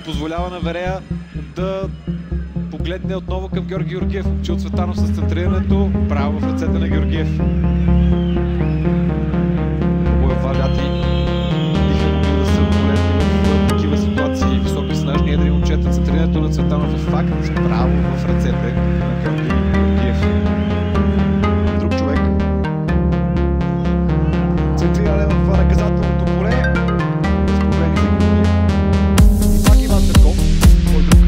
позволява на Верея да погледне отново към Георги Георгиев. Момчил Цветанов с центрирането, право в ръцете на Георгиев. Валяти биха могли да са полезни в такива ситуации. Високи, снажни, едри момчета. Центрирането на Цветанов е факт. Право в ръцете на Георги Георгиев. Друг човек. Центриране в наказателното поле. Разпровени за Георгиев. И пак Иван Цветков. Кой друг?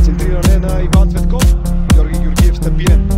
Центриране на Иван Цветков. Георги Георгиев стабилен.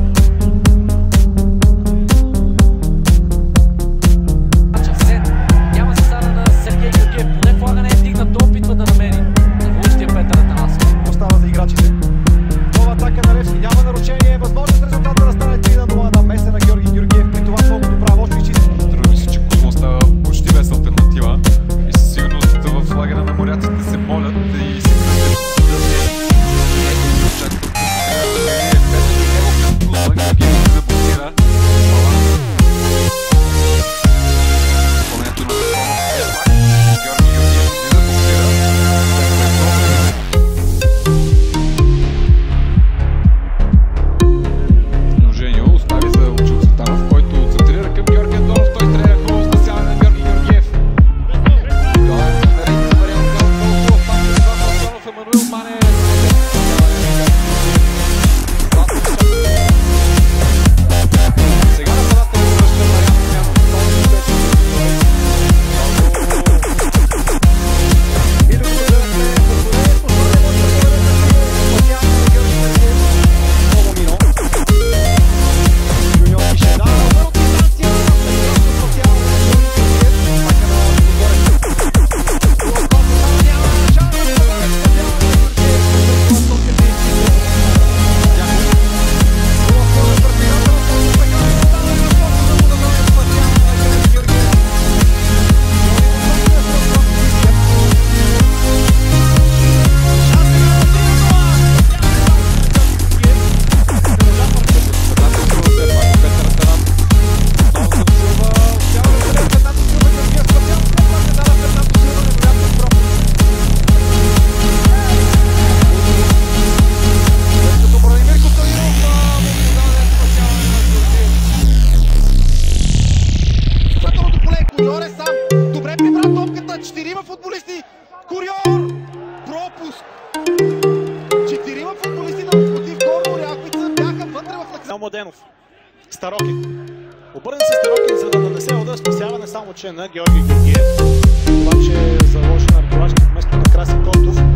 Четирима футболисти. Куриор! Пропуск! Четирима футболисти на против Горно Оряховица бяха вътре в лъкса. Младенов. Старокин. Обърне се Старокин, за да нанесе удар, спасяване само че на Георги Георгиев. Това, че е заложен Аргелашки вместо на Краси Котов.